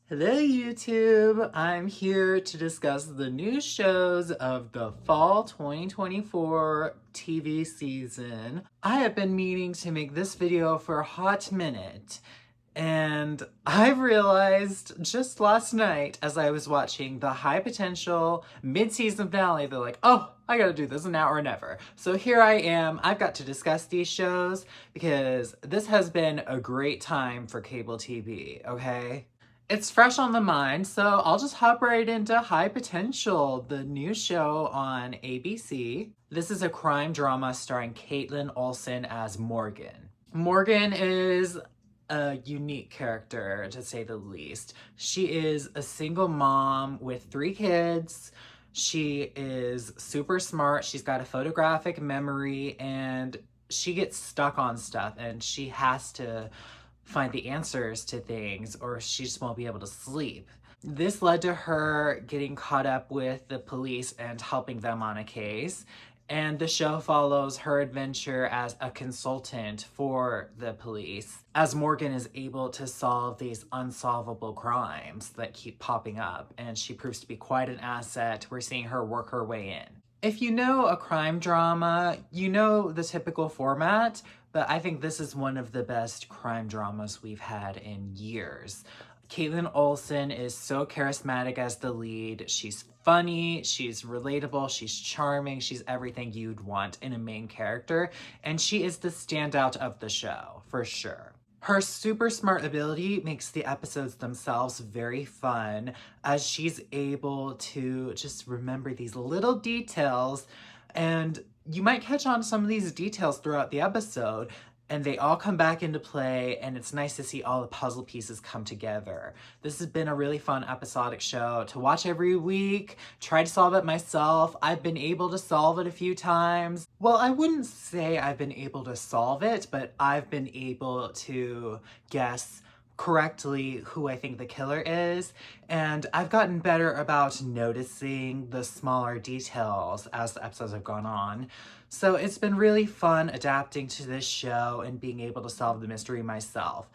Hello YouTube! I'm here to discuss the new shows of the fall 2024 TV season. I have been meaning to make this video for a hot minute, and I realized just last night as I was watching the high potential mid-season finale, they're like, oh, I gotta do this now or never. So here I am, I've got to discuss these shows because this has been a great time for cable TV, okay? It's fresh on the mind, so I'll just hop right into High Potential, the new show on ABC. This is a crime drama starring Caitlin Olsen as Morgan. Morgan is a unique character, to say the least. She is a single mom with 3 kids. She is super smart. She's got a photographic memory, and she gets stuck on stuff, and she has to find the answers to things or she just won't be able to sleep. This led to her getting caught up with the police and helping them on a case. And the show follows her adventure as a consultant for the police as Morgan is able to solve these unsolvable crimes that keep popping up. And she proves to be quite an asset. We're seeing her work her way in. If you know a crime drama, you know the typical format, but I think this is one of the best crime dramas we've had in years. Caitlin Olsen is so charismatic as the lead. She's funny, she's relatable, she's charming, she's everything you'd want in a main character, and she is the standout of the show, for sure. Her super smart ability makes the episodes themselves very fun as she's able to just remember these little details, and you might catch on some of these details throughout the episode and they all come back into play, and it's nice to see all the puzzle pieces come together. This has been a really fun episodic show to watch every week, try to solve it myself. I've been able to solve it a few times. Well, I wouldn't say I've been able to solve it, but I've been able to guess correctly who I think the killer is, and I've gotten better about noticing the smaller details as the episodes have gone on. So it's been really fun adapting to this show and being able to solve the mystery myself.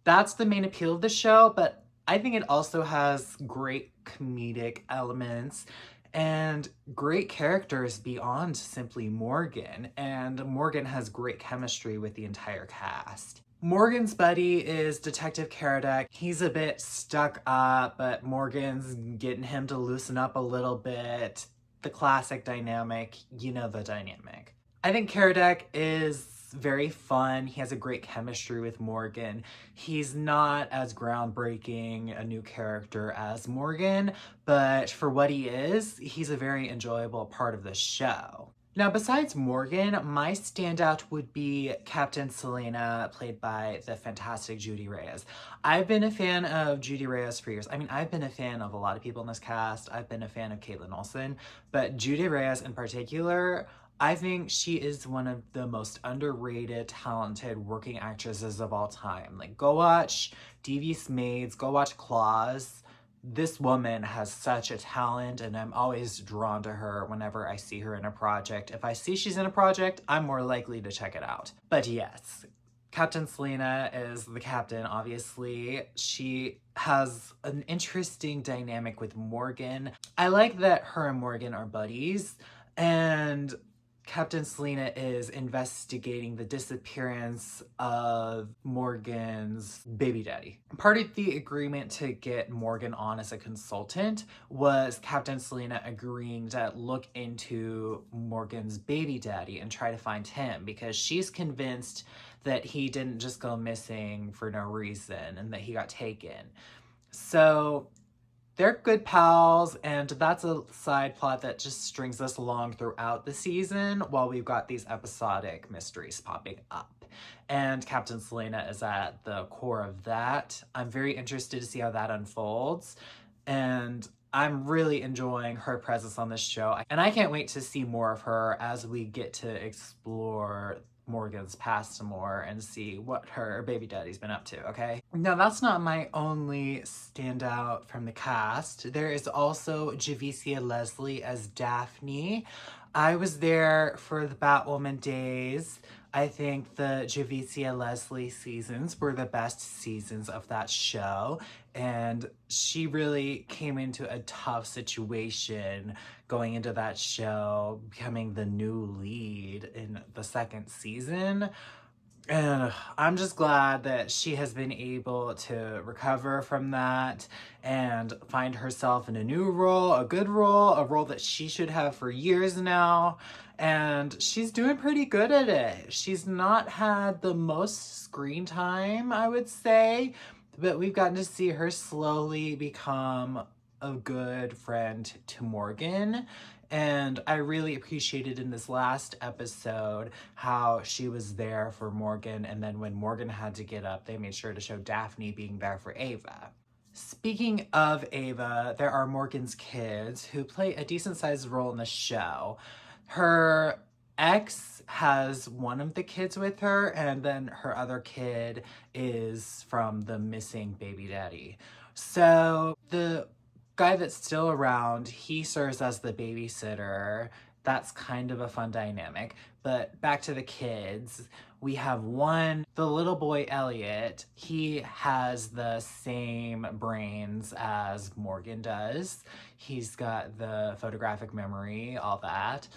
That's the main appeal of the show, but I think it also has great comedic elements and great characters beyond simply Morgan, and Morgan has great chemistry with the entire cast. Morgan's buddy is Detective Karadek. He's a bit stuck up, but Morgan's getting him to loosen up a little bit. The classic dynamic, you know the dynamic. I think Karadek is very fun. He has a great chemistry with Morgan. He's not as groundbreaking a new character as Morgan, but for what he is, he's a very enjoyable part of the show. Now, besides Morgan, my standout would be Captain Selena, played by the fantastic Judy Reyes. I've been a fan of Judy Reyes for years. I mean, I've been a fan of a lot of people in this cast. I've been a fan of Caitlin Olsen, but Judy Reyes in particular, I think she is one of the most underrated, talented working actresses of all time. Like, go watch Devious Maids, go watch Claws. This woman has such a talent, and I'm always drawn to her whenever I see her in a project. If I see she's in a project, I'm more likely to check it out. But yes, Captain Selena is the captain, obviously. She has an interesting dynamic with Morgan. I like that her and Morgan are buddies, and Captain Selena is investigating the disappearance of Morgan's baby daddy. Part of the agreement to get Morgan on as a consultant was Captain Selena agreeing to look into Morgan's baby daddy and try to find him, because she's convinced that he didn't just go missing for no reason and that he got taken. So they're good pals, and that's a side plot that just strings us along throughout the season while we've got these episodic mysteries popping up. And Captain Selena is at the core of that. I'm very interested to see how that unfolds, and I'm really enjoying her presence on this show. And I can't wait to see more of her as we get to explore Morgan's past some more and see what her baby daddy's been up to, okay? Now, that's not my only standout from the cast. There is also Javicia Leslie as Daphne. I was there for the Batwoman days. I think the Javicia Leslie seasons were the best seasons of that show. And she really came into a tough situation going into that show, becoming the new lead in the second season. And I'm just glad that she has been able to recover from that and find herself in a new role, a good role, a role that she should have for years now. And she's doing pretty good at it. She's not had the most screen time, I would say, but we've gotten to see her slowly become a good friend to Morgan. And I really appreciated in this last episode how she was there for Morgan. And then when Morgan had to get up, they made sure to show Daphne being there for Ava. Speaking of Ava, there are Morgan's kids who play a decent sized role in the show. Her ex has one of the kids with her, and then her other kid is from the missing baby daddy. So the guy that's still around, he serves as the babysitter. That's kind of a fun dynamic. But back to the kids, we have one, the little boy Elliot. He has the same brains as Morgan does. He's got the photographic memory, all that.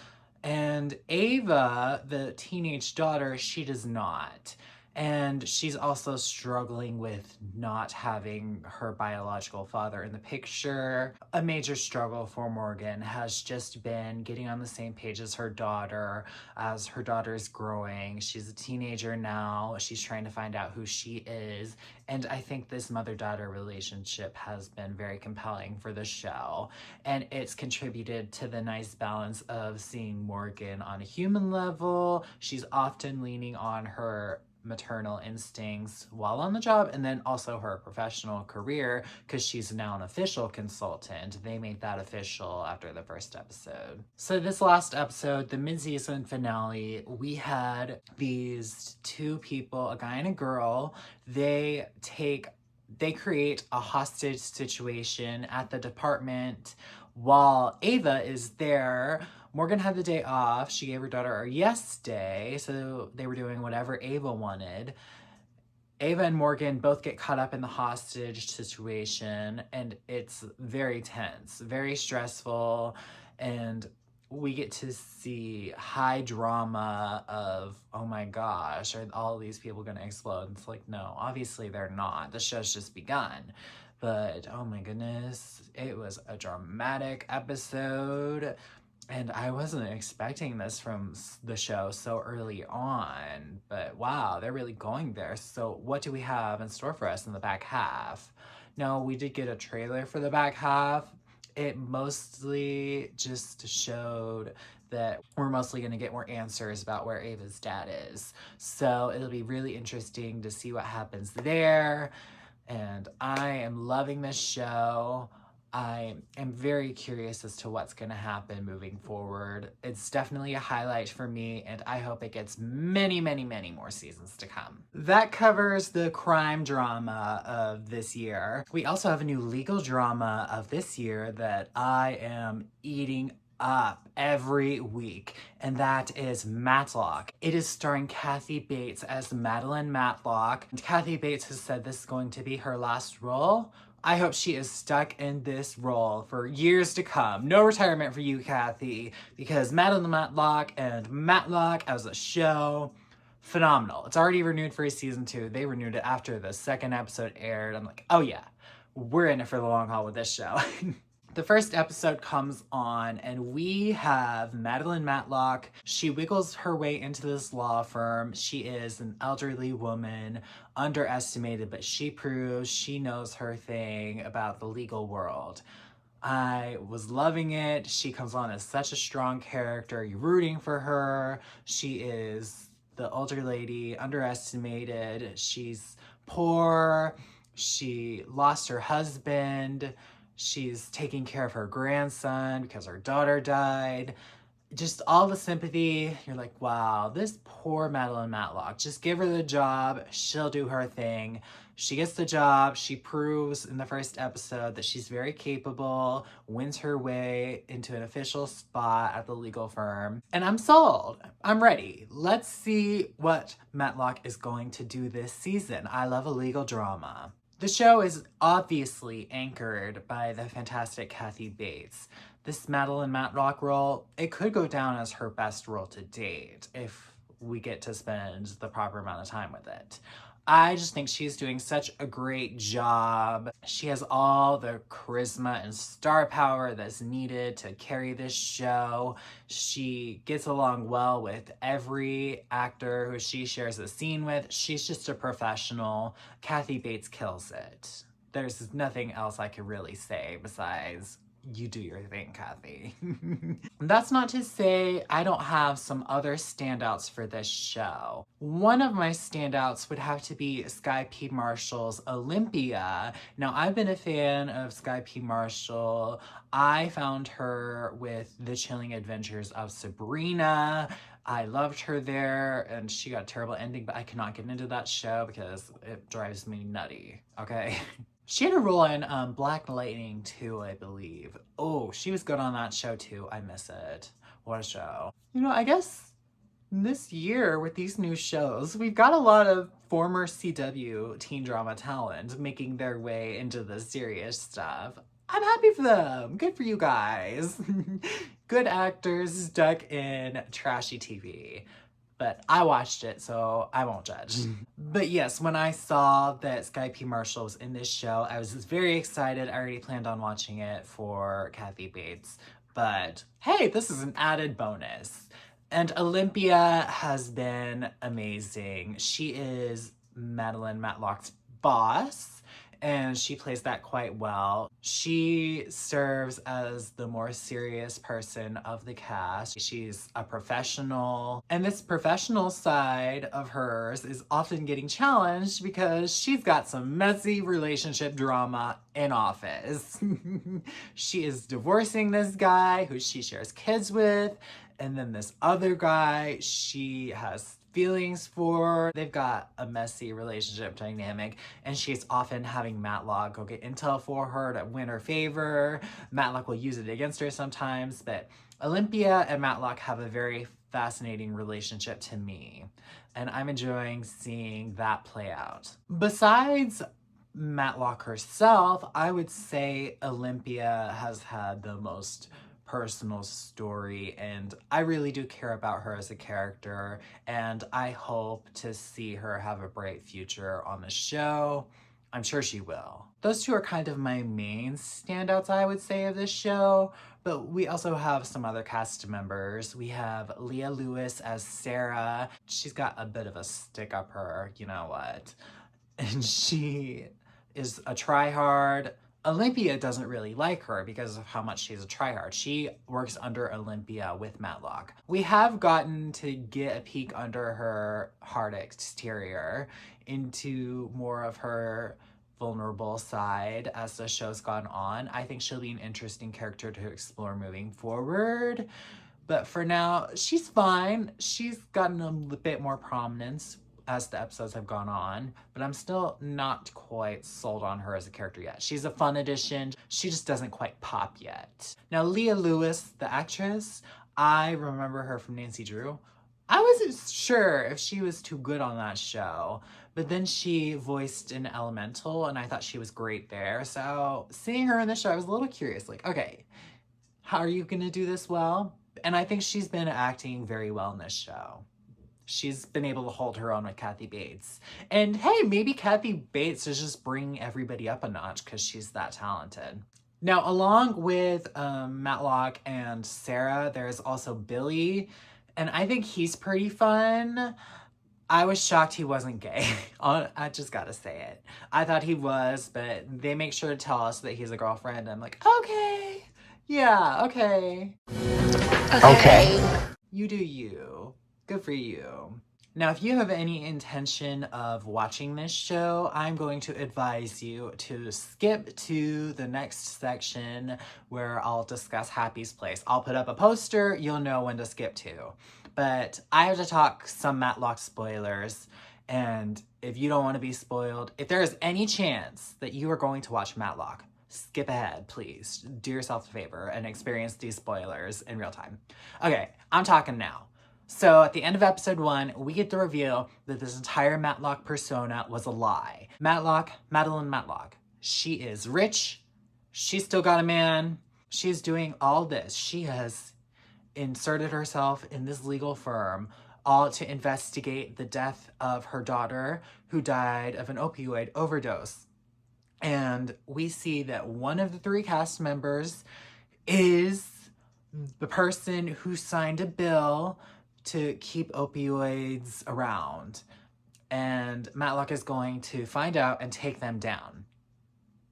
And Ava, the teenage daughter, she does not. And she's also struggling with not having her biological father in the picture. A major struggle for Morgan has just been getting on the same page as her daughter is growing. She's a teenager now. She's trying to find out who she is. And I think this mother-daughter relationship has been very compelling for the show. And it's contributed to the nice balance of seeing Morgan on a human level. She's often leaning on her maternal instincts while on the job, and then also her professional career because she's now an official consultant. They made that official after the first episode. So this last episode, the mid-season finale, we had these two people, a guy and a girl. They create a hostage situation at the department while Ava is there. Morgan had the day off. She gave her daughter a yes day, so they were doing whatever Ava wanted. Ava and Morgan both get caught up in the hostage situation, and it's very tense, very stressful, and we get to see high drama of, oh my gosh, are all these people gonna explode? And it's like, no, obviously they're not. The show's just begun. But oh my goodness, it was a dramatic episode. And I wasn't expecting this from the show so early on, but wow, they're really going there. So what do we have in store for us in the back half? No, we did get a trailer for the back half. It mostly just showed that we're mostly going to get more answers about where Ava's dad is. So it'll be really interesting to see what happens there. And I am loving this show. I am very curious as to what's going to happen moving forward. It's definitely a highlight for me, and I hope it gets many, many, many more seasons to come. That covers the crime drama of this year. We also have a new legal drama of this year that I am eating up every week, and that is Matlock. It is starring Kathy Bates as Madeline Matlock. And Kathy Bates has said this is going to be her last role. I hope she is stuck in this role for years to come. No retirement for you, Kathy, because Madeline Matlock and Matlock as a show, phenomenal. It's already renewed for a season 2. They renewed it after the second episode aired. I'm like, oh yeah, we're in it for the long haul with this show. The first episode comes on and we have Madeline Matlock. She wiggles her way into this law firm. She is an elderly woman, underestimated, but she proves she knows her thing about the legal world. I was loving it. She comes on as such a strong character. You're rooting for her. She is the older lady, underestimated. She's poor. She lost her husband. She's taking care of her grandson because her daughter died. Just all the sympathy. You're like, wow, this poor Madeline Matlock. Just give her the job. She'll do her thing. She gets the job. She proves in the first episode that she's very capable, wins her way into an official spot at the legal firm. And I'm sold. I'm ready. Let's see what Matlock is going to do this season. I love a legal drama. The show is obviously anchored by the fantastic Kathy Bates. This Madeline Matlock role, it could go down as her best role to date if we get to spend the proper amount of time with it. I just think she's doing such a great job. She has all the charisma and star power that's needed to carry this show. She gets along well with every actor who she shares a scene with. She's just a professional. Kathy Bates kills it. There's nothing else I could really say besides, you do your thing, Kathy. That's not to say I don't have some other standouts for this show. One of my standouts would have to be Sky P. Marshall's Olympia. Now, I've been a fan of Sky P. Marshall. I found her with The Chilling Adventures of Sabrina. I loved her there, and she got a terrible ending, but I cannot get into that show because it drives me nutty, okay? She had a role in Black Lightning too, I believe. Oh, she was good on that show too. I miss it. What a show. You know, I guess this year with these new shows, we've got a lot of former CW teen drama talent making their way into the serious stuff. I'm happy for them. Good for you guys. Good actors stuck in trashy TV. But I watched it, so I won't judge. But yes, when I saw that Sky P. Marshall was in this show, I was very excited. I already planned on watching it for Kathy Bates. But hey, this is an added bonus. And Olympia has been amazing. She is Madeline Matlock's boss, and she plays that quite well. She serves as the more serious person of the cast. She's a professional, and this professional side of hers is often getting challenged because she's got some messy relationship drama in office. She is divorcing this guy who she shares kids with, and then this other guy she has feelings for. They've got a messy relationship dynamic, and she's often having Matlock go get intel for her to win her favor. Matlock will use it against her sometimes, but Olympia and Matlock have a very fascinating relationship to me, and I'm enjoying seeing that play out. Besides Matlock herself, I would say Olympia has had the most personal story, and I really do care about her as a character, and I hope to see her have a bright future on the show. I'm sure she will. Those two are kind of my main standouts, I would say, of this show, but we also have some other cast members. We have Leah Lewis as Sarah. She's got a bit of a stick up her, you know what, and she is a tryhard. Olympia doesn't really like her because of how much she's a tryhard. She works under Olympia with Matlock. We have gotten to get a peek under her hard exterior into more of her vulnerable side as the show's gone on. I think she'll be an interesting character to explore moving forward. But for now, she's fine. She's gotten a bit more prominence as the episodes have gone on, but I'm still not quite sold on her as a character yet. She's a fun addition. She just doesn't quite pop yet. Now, Leah Lewis, the actress, I remember her from Nancy Drew. I wasn't sure if she was too good on that show, but then she voiced in Elemental, and I thought she was great there. So seeing her in the show, I was a little curious, like, okay, how are you gonna do this well? And I think she's been acting very well in this show. She's been able to hold her own with Kathy Bates. And hey, maybe Kathy Bates is just bringing everybody up a notch because she's that talented. Now, along with Matlock and Sarah, there's also Billy, and I think he's pretty fun. I was shocked he wasn't gay. I just gotta say it. I thought he was, but they make sure to tell us that he's a girlfriend. I'm like, okay, yeah, okay. Okay. You do you. Good for you. Now, if you have any intention of watching this show, I'm going to advise you to skip to the next section where I'll discuss Happy's Place. I'll put up a poster, you'll know when to skip to. But I have to talk some Matlock spoilers, and if you don't want to be spoiled, if there is any chance that you are going to watch Matlock, skip ahead, please. Do yourself a favor and experience these spoilers in real time. Okay, I'm talking now. So at the end of episode 1, we get the reveal that this entire Matlock persona was a lie. Matlock, Madeline Matlock. She is rich. She's still got a man. She's doing all this. She has inserted herself in this legal firm, all to investigate the death of her daughter, who died of an opioid overdose. And we see that one of the 3 cast members is the person who signed a bill to keep opioids around. And Matlock is going to find out and take them down.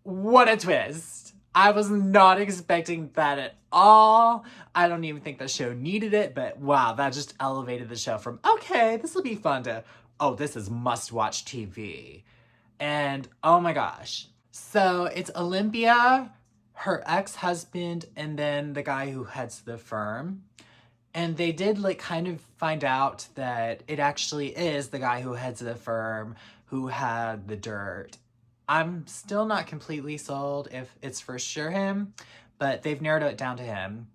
What a twist! I was not expecting that at all. I don't even think the show needed it, but wow, that just elevated the show from, okay, this will be fun to, oh, this is must-watch TV. And oh my gosh. So it's Olympia, her ex-husband, and then the guy who heads the firm. And they did like kind of find out that it actually is the guy who heads the firm who had the dirt. I'm still not completely sold if it's for sure him, but they've narrowed it down to him.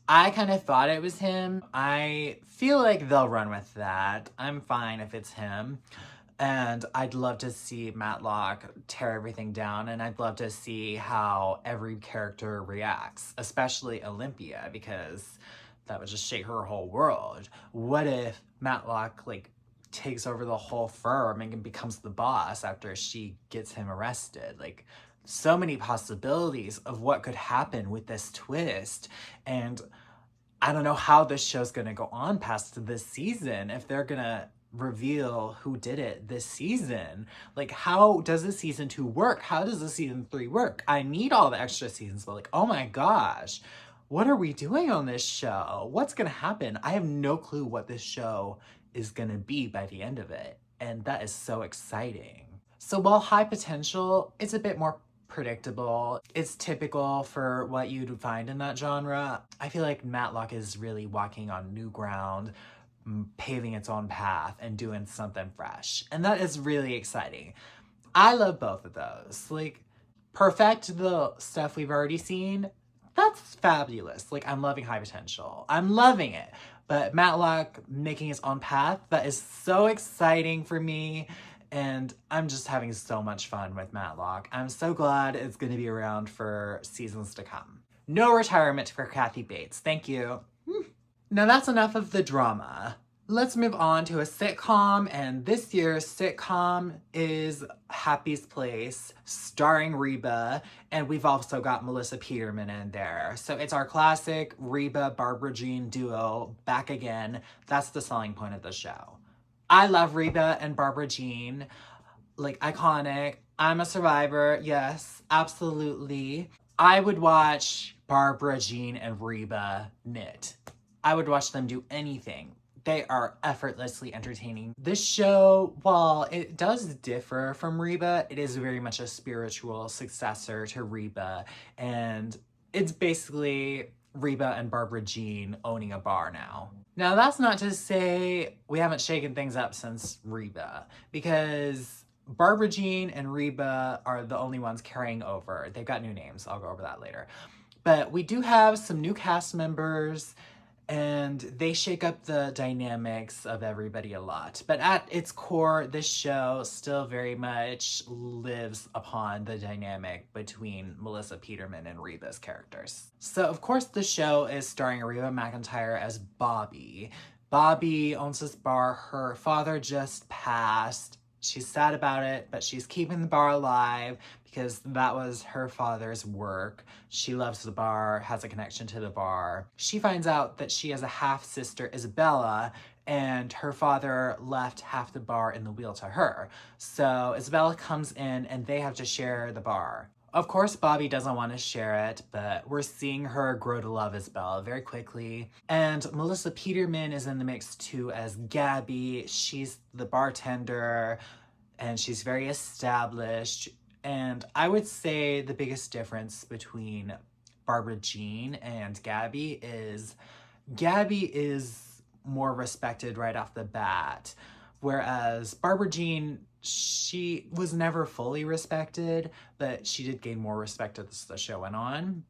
I kind of thought it was him. I feel like they'll run with that. I'm fine if it's him. And I'd love to see Matlock tear everything down, and I'd love to see how every character reacts, especially Olympia, because that would just shake her whole world. What if Matlock, like, takes over the whole firm and becomes the boss after she gets him arrested? Like, so many possibilities of what could happen with this twist. And I don't know how this show's gonna go on past this season, if they're gonna reveal who did it this season. Like, how does the season 2 work? How does the season 3 work? I need all the extra seasons, but like, oh my gosh, what are we doing on this show? What's gonna happen? I have no clue what this show is gonna be by the end of it, and that is so exciting. So while high potential, it's a bit more predictable. It's typical for what you'd find in that genre. I feel like Matlock is really walking on new ground, paving its own path and doing something fresh, and that is really exciting. I love both of those. Like, perfect the stuff we've already seen, that's fabulous. Like, I'm loving high potential. I'm loving it. But Matlock making his own path, that is so exciting for me. And I'm just having so much fun with Matlock. I'm so glad it's going to be around for seasons to come. No retirement for Kathy Bates. Thank you. Now that's enough of the drama. Let's move on to a sitcom, and this year's sitcom is Happy's Place, starring Reba, and we've also got Melissa Peterman in there. So it's our classic Reba-Barbara Jean duo back again. That's the selling point of the show. I love Reba and Barbara Jean, like, iconic. I'm a survivor, yes, absolutely. I would watch Barbara Jean and Reba knit. I would watch them do anything. They are effortlessly entertaining. This show, while it does differ from Reba, it is very much a spiritual successor to Reba. And it's basically Reba and Barbara Jean owning a bar now. Now, that's not to say we haven't shaken things up since Reba, because Barbara Jean and Reba are the only ones carrying over. They've got new names. I'll go over that later. But we do have some new cast members, and they shake up the dynamics of everybody a lot. But at its core, this show still very much lives upon the dynamic between Melissa Peterman and Reba's characters. So, of course, the show is starring Reba McEntire as Bobby. Bobby owns this bar. Her father just passed. She's sad about it, but she's keeping the bar alive because that was her father's work. She loves the bar, has a connection to the bar. She finds out that she has a half-sister, Isabella, and her father left half the bar in the wheel to her. So Isabella comes in and they have to share the bar. Of course, Bobby doesn't want to share it, but we're seeing her grow to love Isabella very quickly. And Melissa Peterman is in the mix too as Gabby. She's the bartender and she's very established. And I would say the biggest difference between Barbara Jean and Gabby is more respected right off the bat. Whereas Barbara Jean, she was never fully respected, but she did gain more respect as the show went on.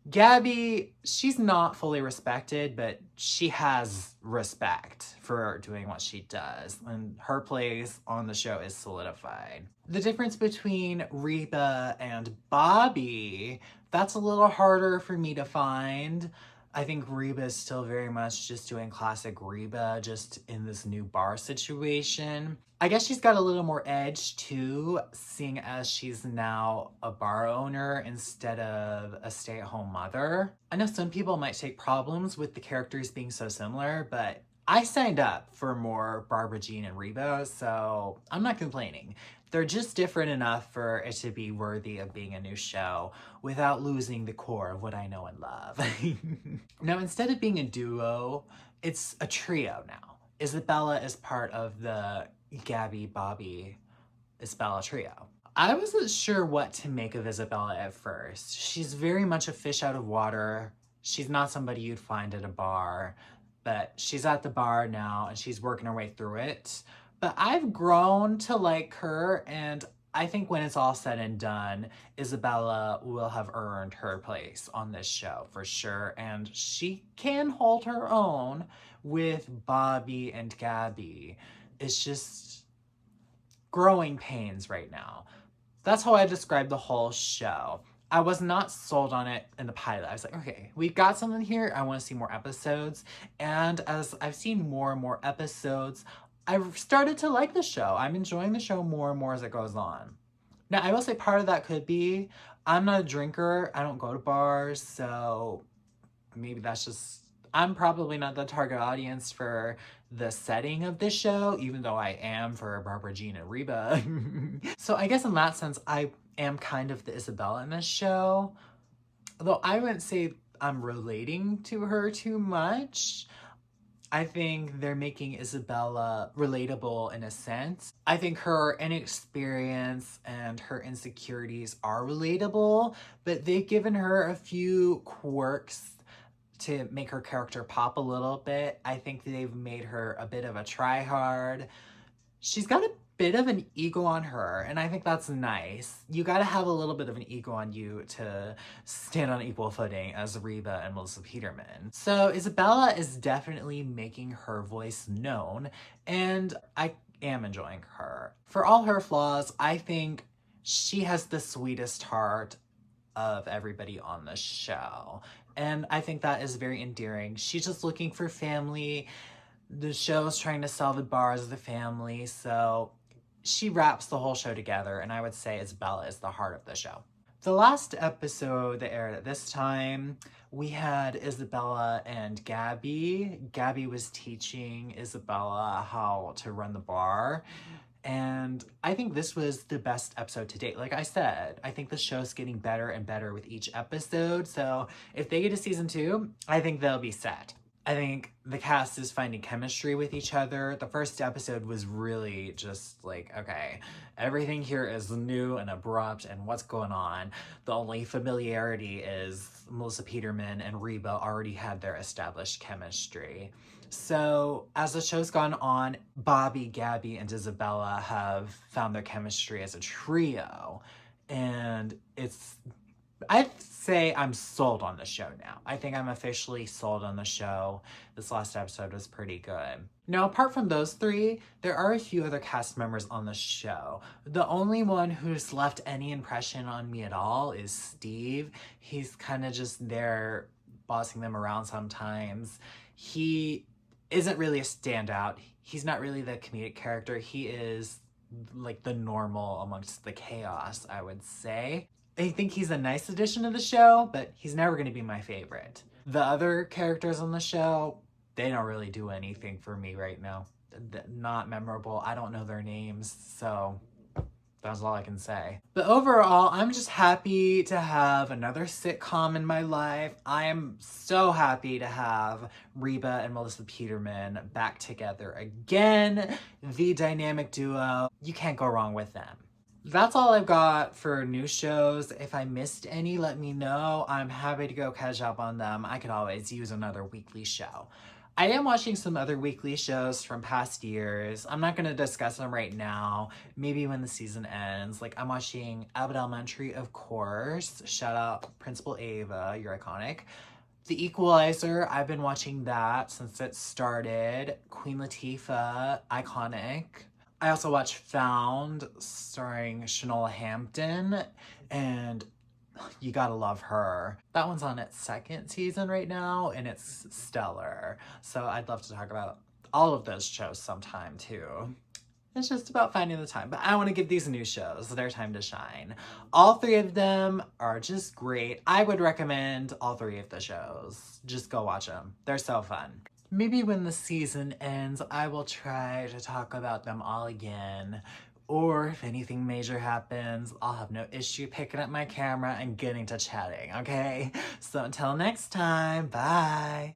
Gabby, she's not fully respected, but she has respect for doing what she does, and her place on the show is solidified. The difference between Reba and Bobby, that's a little harder for me to find. I think Reba is still very much just doing classic Reba, just in this new bar situation. I guess she's got a little more edge too, seeing as she's now a bar owner instead of a stay-at-home mother. I know some people might take problems with the characters being so similar, but I signed up for more Barbara Jean and Reba, so I'm not complaining. They're just different enough for it to be worthy of being a new show without losing the core of what I know and love. Now, instead of being a duo, it's a trio now. Isabella is part of the Gabby, Bobby, Isabella trio. I wasn't sure what to make of Isabella at first. She's very much a fish out of water. She's not somebody you'd find at a bar, but she's at the bar now and she's working her way through it. But I've grown to like her, and I think when it's all said and done, Isabella will have earned her place on this show for sure, and she can hold her own with Bobby and Gabby. It's just growing pains right now. That's how I describe the whole show. I was not sold on it in the pilot. I was like, okay, we got something here. I want to see more episodes. And as I've seen more and more episodes, I've started to like the show. I'm enjoying the show more and more as it goes on. Now, I will say part of that could be I'm not a drinker. I don't go to bars. So maybe that's just, I'm probably not the target audience for the setting of this show, even though I am for Barbara Jean and Reba. So I guess in that sense, I am kind of the Isabella in this show. Although I wouldn't say I'm relating to her too much. I think they're making Isabella relatable in a sense. I think her inexperience and her insecurities are relatable, but they've given her a few quirks to make her character pop a little bit. I think they've made her a bit of a try-hard. She's got a bit of an ego on her, and I think that's nice. You gotta have a little bit of an ego on you to stand on equal footing as Reba and Melissa Peterman. So Isabella is definitely making her voice known, and I am enjoying her. For all her flaws, I think she has the sweetest heart of everybody on the show. And I think that is very endearing. She's just looking for family. The show's trying to sell the bar as the family, so she wraps the whole show together, and I would say Isabella is the heart of the show. The last episode that aired at this time, we had Isabella and Gabby. Gabby was teaching Isabella how to run the bar. And I think this was the best episode to date. Like I said, I think the show's getting better and better with each episode. So if they get to season 2, I think they'll be set. I think the cast is finding chemistry with each other. The first episode was really just like, okay, everything here is new and abrupt and what's going on. The only familiarity is Melissa Peterman and Reba already had their established chemistry. So as the show's gone on, Bobby, Gabby, and Isabella have found their chemistry as a trio. And I'd say I'm sold on the show now. I think I'm officially sold on the show. This last episode was pretty good. Now, apart from those three, there are a few other cast members on the show. The only one who's left any impression on me at all is Steve. He's kind of just there bossing them around sometimes. He isn't really a standout. He's not really the comedic character. He is like the normal amongst the chaos, I would say. I think he's a nice addition to the show, but he's never going to be my favorite. The other characters on the show, they don't really do anything for me right now. Not memorable. I don't know their names, so that's all I can say. But overall, I'm just happy to have another sitcom in my life. I am so happy to have Reba and Melissa Peterman back together again. The dynamic duo. You can't go wrong with them. That's all I've got for new shows. If I missed any, let me know. I'm happy to go catch up on them. I could always use another weekly show. I am watching some other weekly shows from past years. I'm not going to discuss them right now. Maybe when the season ends. Like, I'm watching Abbott Elementary, of course. Shout out Principal Ava, you're iconic. The Equalizer, I've been watching that since it started. Queen Latifah, iconic. I also watched Found, starring Shanola Hampton, and you gotta love her. That one's on its second season right now, and it's stellar. So I'd love to talk about all of those shows sometime too. It's just about finding the time. But I want to give these new shows their time to shine. All three of them are just great. I would recommend all three of the shows. Just go watch them. They're so fun. Maybe when the season ends, I will try to talk about them all again. Or if anything major happens, I'll have no issue picking up my camera and getting to chatting, okay? So until next time, bye!